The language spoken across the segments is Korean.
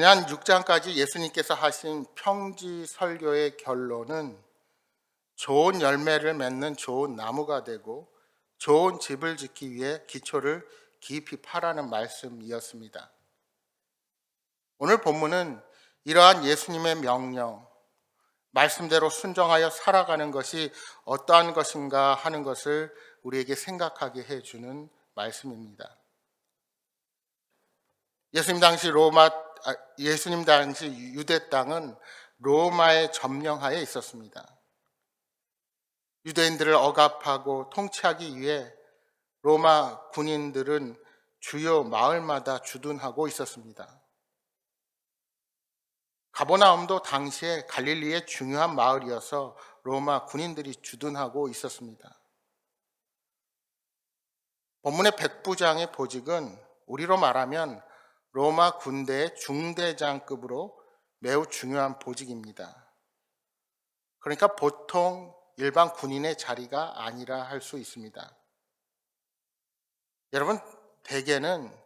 지난 6장까지 예수님께서 하신 평지 설교의 결론은 좋은 열매를 맺는 좋은 나무가 되고 좋은 집을 짓기 위해 기초를 깊이 파라는 말씀이었습니다. 오늘 본문은 이러한 예수님의 명령, 말씀대로 순종하여 살아가는 것이 어떠한 것인가 하는 것을 우리에게 생각하게 해주는 말씀입니다. 예수님 당시 유대 땅은 로마의 점령하에 있었습니다. 유대인들을 억압하고 통치하기 위해 로마 군인들은 주요 마을마다 주둔하고 있었습니다. 가버나움도 당시에 갈릴리의 중요한 마을이어서 로마 군인들이 주둔하고 있었습니다. 본문의 백부장의 보직은 우리로 말하면 로마 군대의 중대장급으로 매우 중요한 보직입니다. 그러니까 보통 일반 군인의 자리가 아니라 할 수 있습니다. 여러분, 대개는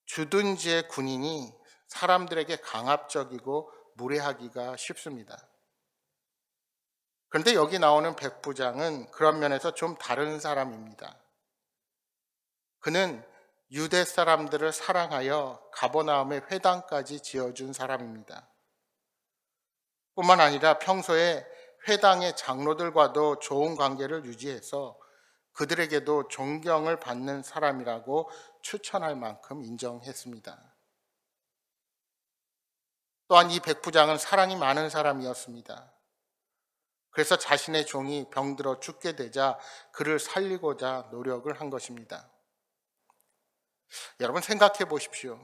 주둔지의 군인이 사람들에게 강압적이고 무례하기가 쉽습니다. 그런데 여기 나오는 백부장은 그런 면에서 좀 다른 사람입니다. 그는 유대 사람들을 사랑하여 가버나움의 회당까지 지어준 사람입니다. 뿐만 아니라 평소에 회당의 장로들과도 좋은 관계를 유지해서 그들에게도 존경을 받는 사람이라고 추천할 만큼 인정했습니다. 또한 이 백부장은 사랑이 많은 사람이었습니다. 그래서 자신의 종이 병들어 죽게 되자 그를 살리고자 노력을 한 것입니다. 여러분 생각해 보십시오.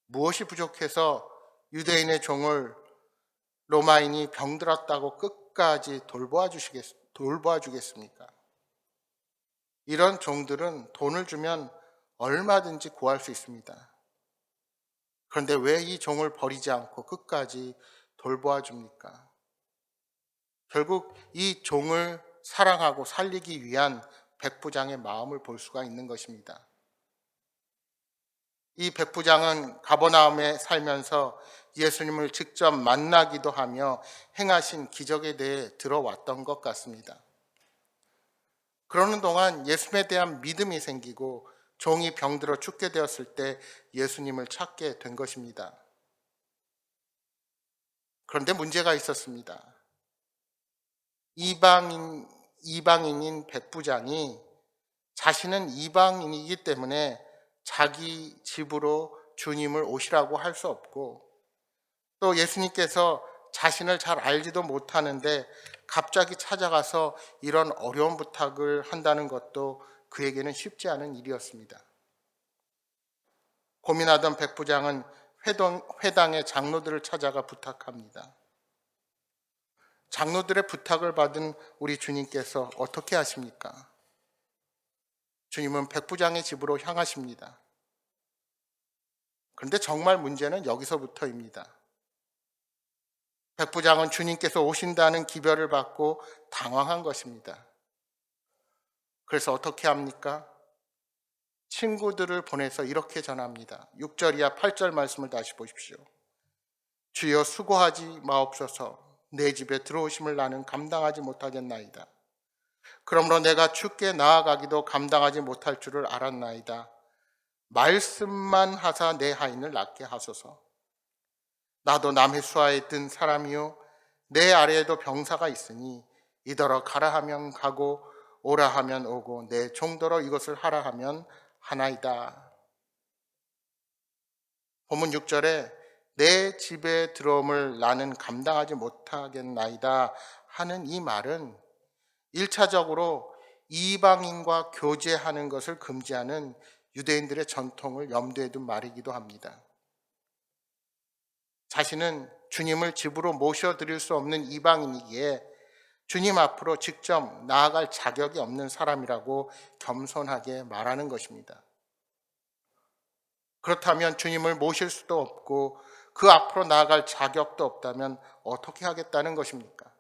무엇이 부족해서 유대인의 종을 로마인이 병들었다고 끝까지 돌보아 주겠습니까? 이런 종들은 돈을 주면 얼마든지 구할 수 있습니다. 그런데 왜 이 종을 버리지 않고 끝까지 돌보아 줍니까? 결국 이 종을 사랑하고 살리기 위한 백부장의 마음을 볼 수가 있는 것입니다. 이 백부장은 가버나움에 살면서 예수님을 직접 만나기도 하며 행하신 기적에 대해 들어왔던 것 같습니다. 그러는 동안 예수님에 대한 믿음이 생기고 종이 병들어 죽게 되었을 때 예수님을 찾게 된 것입니다. 그런데 문제가 있었습니다. 이방인인 백부장이 자신은 이방인이기 때문에 자기 집으로 주님을 오시라고 할 수 없고, 또 예수님께서 자신을 잘 알지도 못하는데 갑자기 찾아가서 이런 어려운 부탁을 한다는 것도 그에게는 쉽지 않은 일이었습니다. 고민하던 백부장은 회당의 장로들을 찾아가 부탁합니다. 장로들의 부탁을 받은 우리 주님께서 어떻게 하십니까? 주님은 백부장의 집으로 향하십니다. 그런데 정말 문제는 여기서부터입니다. 백부장은 주님께서 오신다는 기별을 받고 당황한 것입니다. 그래서 어떻게 합니까? 친구들을 보내서 이렇게 전합니다. 6절 이하 8절 말씀을 다시 보십시오. 주여 수고하지 마옵소서. 내 집에 들어오심을 나는 감당하지 못하겠나이다. 그러므로 내가 주께 나아가기도 감당하지 못할 줄을 알았나이다. 말씀만 하사 내 하인을 낫게 하소서. 나도 남의 수하에 든 사람이요 내 아래에도 병사가 있으니 이더러 가라 하면 가고 오라 하면 오고 내 종더러 이것을 하라 하면 하나이다. 본문 6절에 내 집에 들어옴을 나는 감당하지 못하겠나이다 하는 이 말은 1차적으로 이방인과 교제하는 것을 금지하는 유대인들의 전통을 염두에 둔 말이기도 합니다. 자신은 주님을 집으로 모셔드릴 수 없는 이방인이기에 주님 앞으로 직접 나아갈 자격이 없는 사람이라고 겸손하게 말하는 것입니다. 그렇다면 주님을 모실 수도 없고 그 앞으로 나아갈 자격도 없다면 어떻게 하겠다는 것입니까?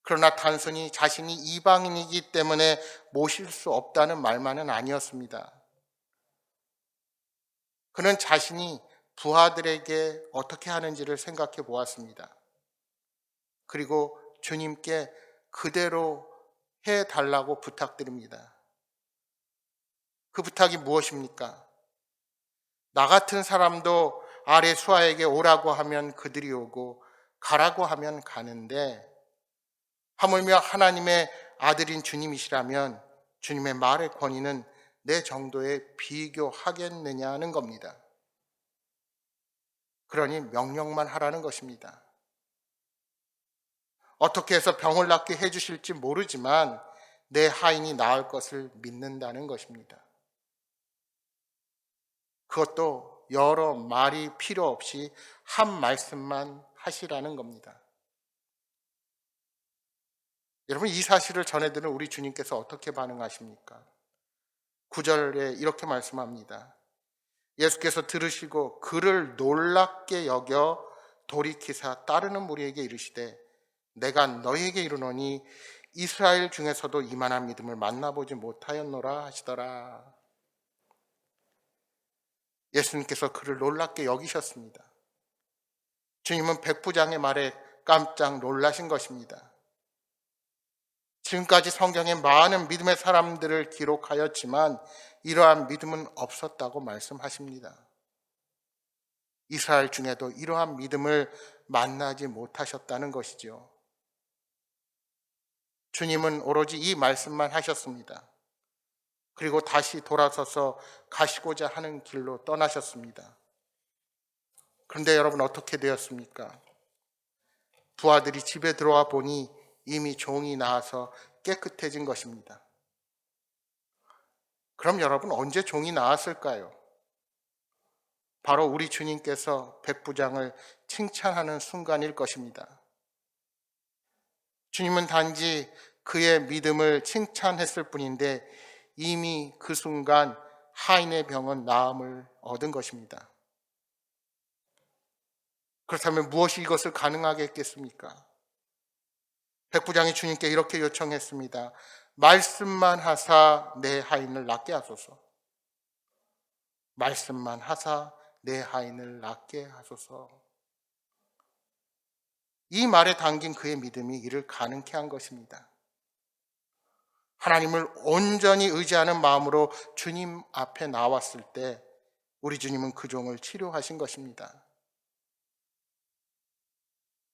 그러나 단순히 자신이 이방인이기 때문에 모실 수 없다는 말만은 아니었습니다. 그는 자신이 부하들에게 어떻게 하는지를 생각해 보았습니다. 그리고 주님께 그대로 해달라고 부탁드립니다. 그 부탁이 무엇입니까? 나 같은 사람도 아래 수하에게 오라고 하면 그들이 오고 가라고 하면 가는데, 하물며 하나님의 아들인 주님이시라면 주님의 말의 권위는 내 정도에 비교하겠느냐는 겁니다. 그러니 명령만 하라는 것입니다. 어떻게 해서 병을 낫게 해주실지 모르지만 내 하인이 나을 것을 믿는다는 것입니다. 그것도 여러 말이 필요 없이 한 말씀만 하시라는 겁니다. 여러분, 이 사실을 전해드는 우리 주님께서 어떻게 반응하십니까? 9절에 이렇게 말씀합니다. 예수께서 들으시고 그를 놀랍게 여겨 돌이키사 따르는 무리에게 이르시되 내가 너희에게 이르노니 이스라엘 중에서도 이만한 믿음을 만나보지 못하였노라 하시더라. 예수님께서 그를 놀랍게 여기셨습니다. 주님은 백부장의 말에 깜짝 놀라신 것입니다. 지금까지 성경에 많은 믿음의 사람들을 기록하였지만 이러한 믿음은 없었다고 말씀하십니다. 이스라엘 중에도 이러한 믿음을 만나지 못하셨다는 것이죠. 주님은 오로지 이 말씀만 하셨습니다. 그리고 다시 돌아서서 가시고자 하는 길로 떠나셨습니다. 그런데 여러분, 어떻게 되었습니까? 부하들이 집에 들어와 보니 이미 종이 나와서 깨끗해진 것입니다. 그럼 여러분, 언제 종이 나왔을까요? 바로 우리 주님께서 백부장을 칭찬하는 순간일 것입니다. 주님은 단지 그의 믿음을 칭찬했을 뿐인데 이미 그 순간 하인의 병은 나음을 얻은 것입니다. 그렇다면 무엇이 이것을 가능하게 했겠습니까? 백부장이 주님께 이렇게 요청했습니다. 말씀만 하사 내 하인을 낫게 하소서. 말씀만 하사 내 하인을 낫게 하소서. 이 말에 담긴 그의 믿음이 이를 가능케 한 것입니다. 하나님을 온전히 의지하는 마음으로 주님 앞에 나왔을 때 우리 주님은 그 종을 치료하신 것입니다.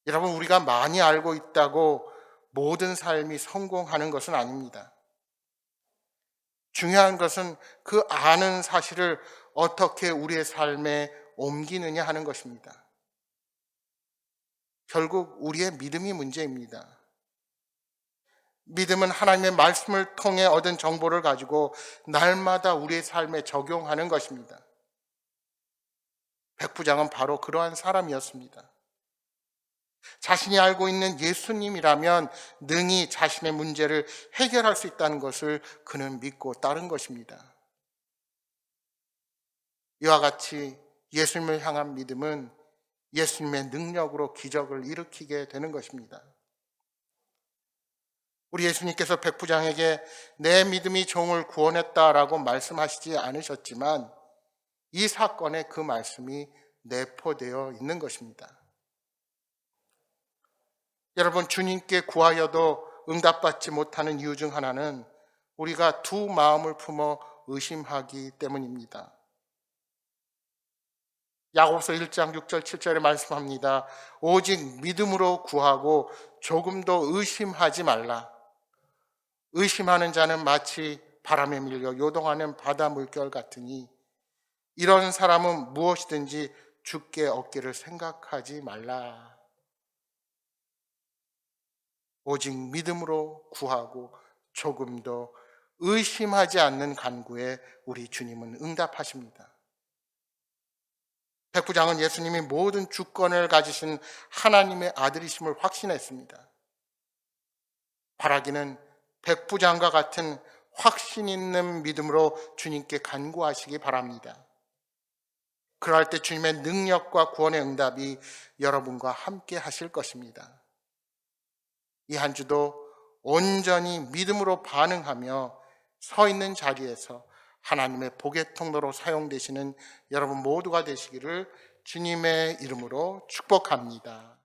여러분, 우리가 많이 알고 있다고 모든 삶이 성공하는 것은 아닙니다. 중요한 것은 그 아는 사실을 어떻게 우리의 삶에 옮기느냐 하는 것입니다. 결국 우리의 믿음이 문제입니다. 믿음은 하나님의 말씀을 통해 얻은 정보를 가지고 날마다 우리의 삶에 적용하는 것입니다. 백부장은 바로 그러한 사람이었습니다. 자신이 알고 있는 예수님이라면 능히 자신의 문제를 해결할 수 있다는 것을 그는 믿고 따른 것입니다. 이와 같이 예수님을 향한 믿음은 예수님의 능력으로 기적을 일으키게 되는 것입니다. 우리 예수님께서 백부장에게 내 믿음이 종을 구원했다라고 말씀하시지 않으셨지만 이 사건에 그 말씀이 내포되어 있는 것입니다. 여러분, 주님께 구하여도 응답받지 못하는 이유 중 하나는 우리가 두 마음을 품어 의심하기 때문입니다. 야고보서 1장 6절 7절에 말씀합니다. 오직 믿음으로 구하고 조금도 의심하지 말라. 의심하는 자는 마치 바람에 밀려 요동하는 바다 물결 같으니 이런 사람은 무엇이든지 주께 얻기를 생각하지 말라. 오직 믿음으로 구하고 조금도 의심하지 않는 간구에 우리 주님은 응답하십니다. 백부장은 예수님이 모든 주권을 가지신 하나님의 아들이심을 확신했습니다. 바라기는 백부장과 같은 확신 있는 믿음으로 주님께 간구하시기 바랍니다. 그럴 때 주님의 능력과 구원의 응답이 여러분과 함께 하실 것입니다. 이 한 주도 온전히 믿음으로 반응하며 서 있는 자리에서 하나님의 복의 통로로 사용되시는 여러분 모두가 되시기를 주님의 이름으로 축복합니다.